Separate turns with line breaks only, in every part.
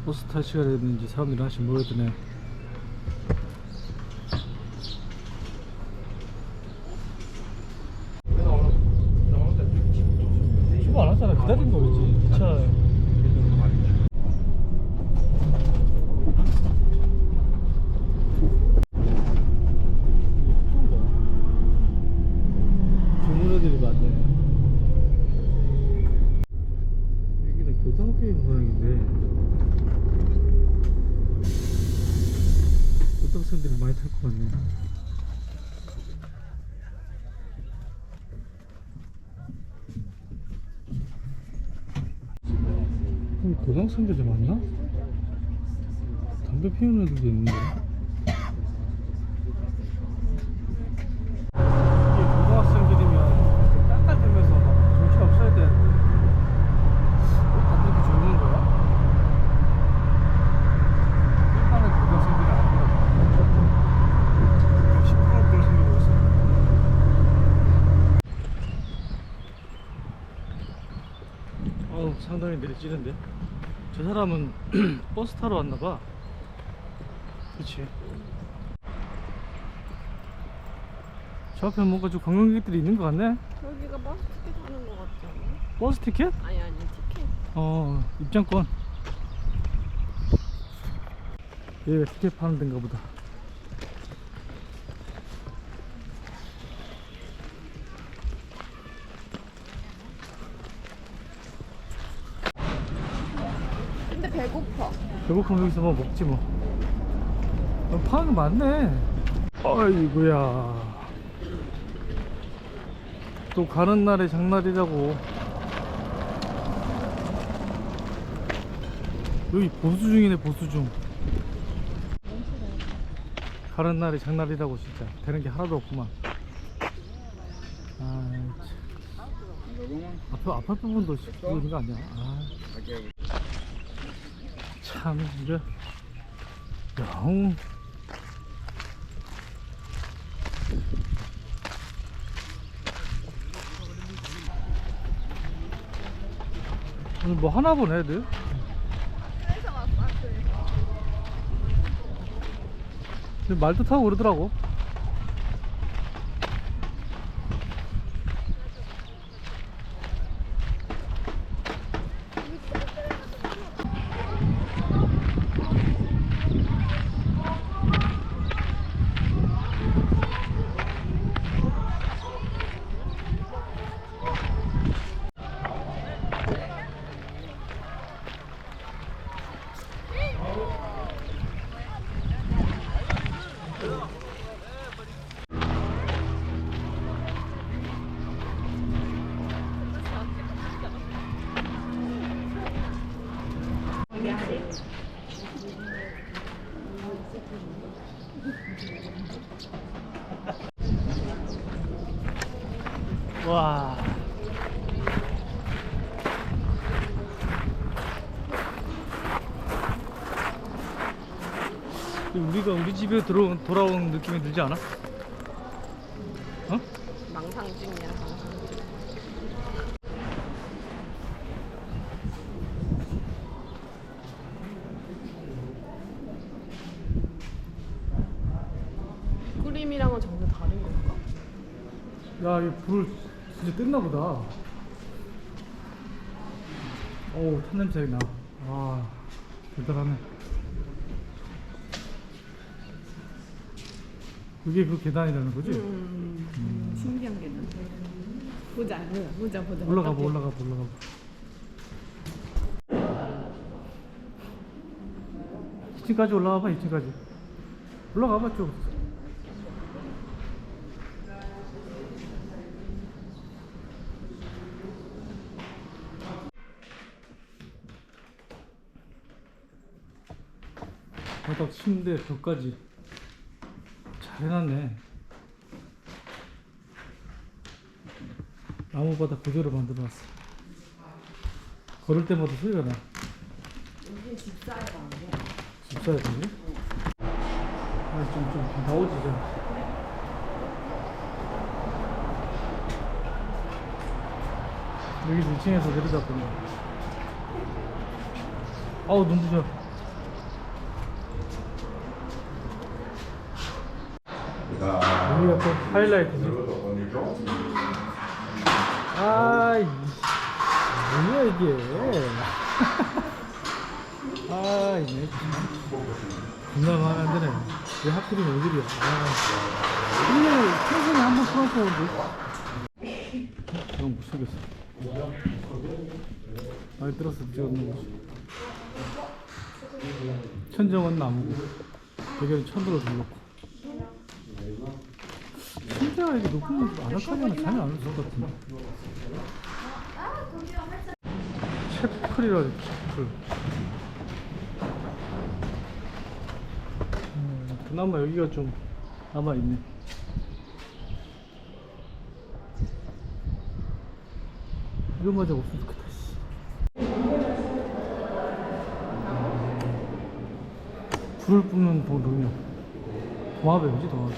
버스 탈 시간이 됐는지 사람들이 하나씩 모여드네. 출발 안 하잖아. 기다린 거겠지. 기차. 주문애들이 많네. 여기는 고등학교인 모양인데 고등학생들이 많이 탈 것 같네. 고등학생들이 많나? 담배 피우는 애들도 있는데. 이게 고등학생들이면 깜깜대면서 막 정신 없어야 되는데 왜 다들 이렇게 조용한 거야? 일반의 고등학생들이 아니라 시끄러울 걸 생기고 있어. 어우, 상당히 내리찌는데. 저 사람은 버스 타러 왔나봐. 그치. 저 앞에 뭔가 좀 관광객들이 있는 것 같네.
여기가 버스 티켓 하는 거 같지 않아?
버스 티켓?
아니 티켓.
입장권. 여기가 티켓 파는 데인가 보다.
근데 배고파.
배고프면 여기서 뭐 먹지 뭐. 파는 거 많네. 어이구야. 또 가는 날에 장날이라고. 여기 보수 중이네, 보수 중. 가는 날에 장날이라고. 진짜 되는 게 하나도 없구만. 아, 참. 앞에 부분도 있는 거 아니야? 아, 참 이거 영 오늘 뭐 하나 보네 애들.
그래서 왔어. 그래서.
근데 말도 타고 그러더라고. 와. 우리가 우리 집에 돌아온 느낌이 들지 않아? 어?
망상증이야. 망상증. 그림이랑은 전혀 다른 건가?
야, 이 불을 진짜 뗐나 보다. 어우, 탄 냄새 나. 와, 대단하네. 그게 그 계단이라는 거지?
신기한 게 있는데. 보자.
올라가 봐. 2층까지 올라가 봐, 2층까지. 올라가 봐, 쭉. 바닥 침대 벽까지 잘 해놨네. 나무 바닥 그대로 만들어놨어. 걸을 때마다 소리가 나.
이게 집사야 나오네.
집사야 되니? 좀 나오지 좀. 여기서 2층에서 내려다보니 아우 눈부셔. 여기가 또 하이라이트지. 아이 뭐야 이게. 아 이게 겁나 마음에 안 드네. 왜 하필이면 오늘이야. 아 1년에 평생에 한 번 프랑스 오는데 너무 못생겼어. 많이 들어서 찍었는 거지. 천정은 나무고 배경이 천으로 둘렀고. 심지어 이게 높은 곳 아늑하면 잠이 안 올 것 같은데. 채플이라 채플. 그나마 여기가 좀 남아있네. 이거마저 없으면 좋겠다. 불을 뿜는 능력. 도마뱀이지 도마뱀.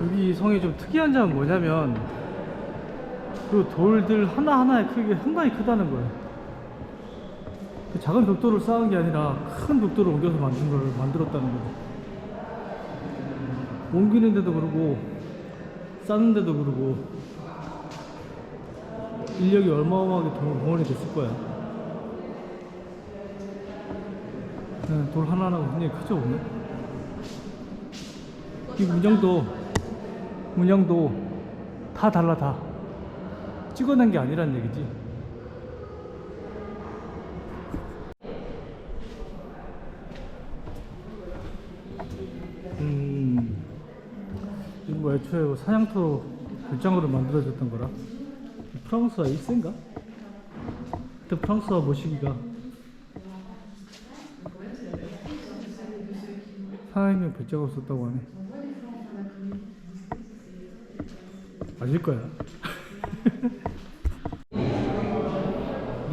여기 성이 좀 특이한 점은 뭐냐면 그 돌들 하나하나의 크기가 상당히 크다는 거예요. 그 작은 벽돌을 쌓은 게 아니라 큰 벽돌을 옮겨서 만들었다는 거예요. 옮기는데도 그러고 쌓는데도 그러고 인력이 어마어마하게 동원이 됐을 거야. 돌 하나하나가 굉장히 크죠 오늘. 이 문양도 다 달라. 다 찍어낸 게 아니란 얘기지. 이거 뭐 애초에 사냥터로 별장으로 만들어졌던 거라. 프랑스와 1세인가? 그때 프랑스와 모시기가 사냥용 별장으로 썼다고 하네. 맞을 거야.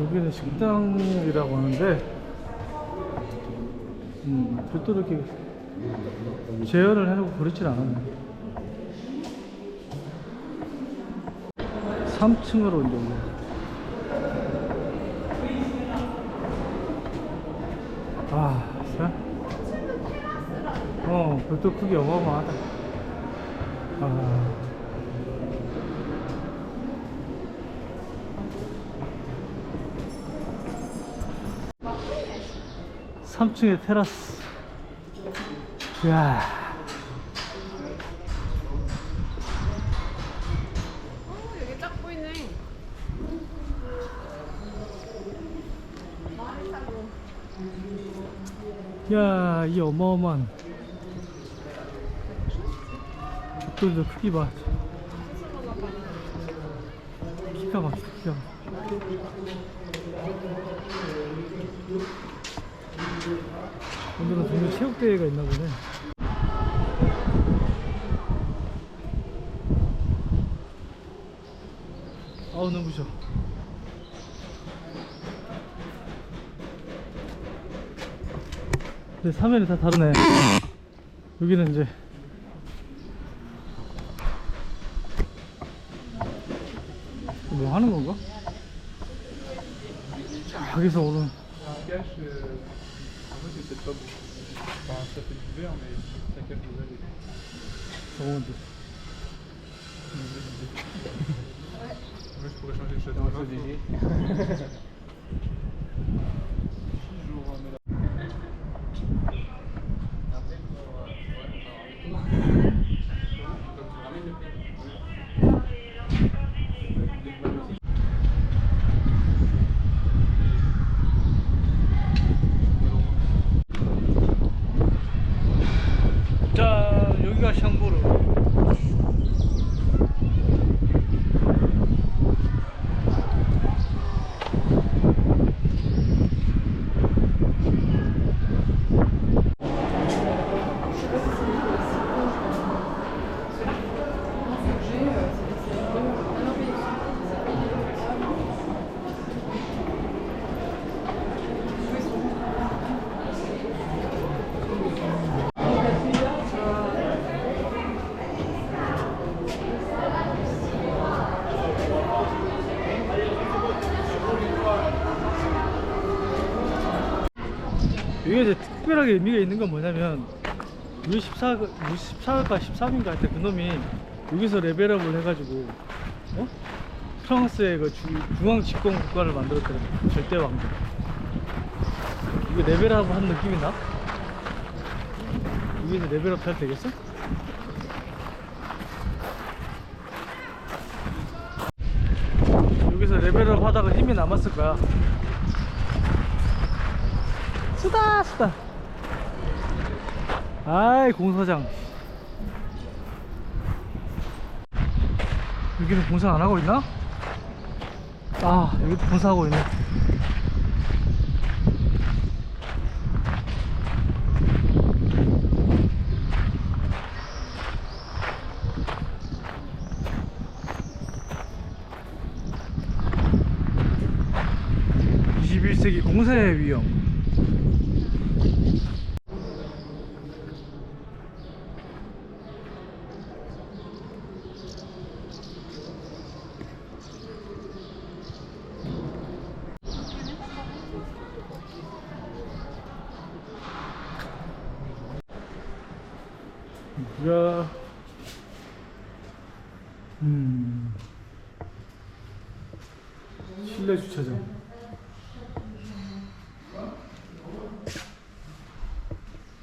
여기는 식당이라고 하는데 별도로 이렇게 재현을 해놓고 그렇진 않았네. 3층으로 이제 올라. 별도 크기 어마어마하다. 아. 3층의 테라스. 이야.
여기 쫙 보이네.
야, 이 어마어마한 벽돌도 크기 봐. 기가 막히다, 기가 막히다. 오늘은 동네 체육대회가 있나 보네. 아우 눈부셔. 근데 사면이 다 다르네. 여기는 이제 뭐 하는 건가? 저기서 오는 저건데. 자, 여기가 샹보르. 이게 이제 특별하게 의미가 있는 건 뭐냐면 U14가 13인가 할 때 그놈이 여기서 레벨업을 해가지고 프랑스의 그 중앙 집권 국가를 만들었거든요. 절대 왕국. 이게 레벨업 한 느낌이 나? 여기서 레벨업 잘 되겠어? 여기서 레벨업 하다가 힘이 남았을 거야. 쓰다. 아이, 공사장. 여기는 공사 안 하고 있나? 아, 여기도 공사하고 있네. (21세기) 공사의 위험. 야, 실내 주차장.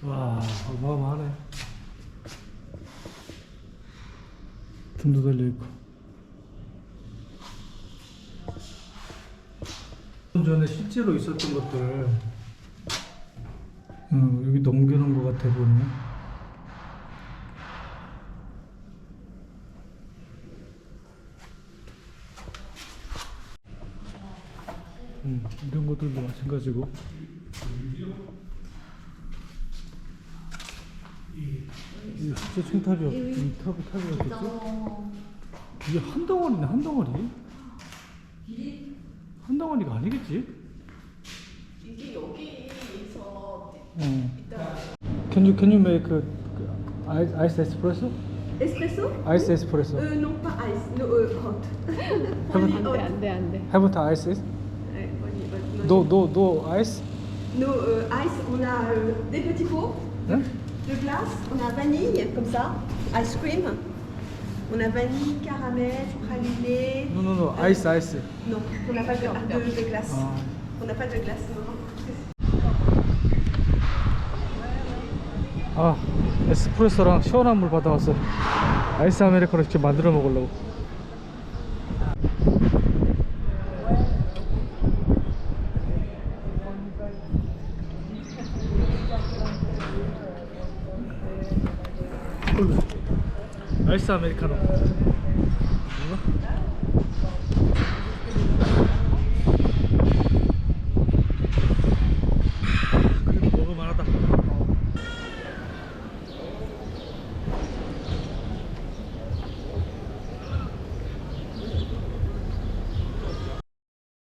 와, 어마어마하네. 등도 달려있고. 좀 전에 실제로 있었던 것들 여기 넘겨놓은 것 같아 보이네. 이런 것들도 마찬가지고. 이게 진짜 총탑이야. 이 탑이었겠지? 이게 한 덩어리네, 한 덩어리? 한 덩어리가 아니겠지?
이게 여기서
Can you make ice espresso?
Espresso?
Ice espresso.
Non pas ice, no, hot.
Haven't,
안돼
haven't ice? No ice?
No, ice, on a des petits pots
Hein?
de glace, on a vanille, comme ça, ice cream. On a vanille, caramel, praliné.
No, ice.
Non, on n'a pas de glace.
Ah.
On n'a pas de glace, non.
아, 에스프레소랑 시원한 물 받아왔어. 아이스 아메리카노 직접 만들어 먹으려고. 아이스 아메리카노.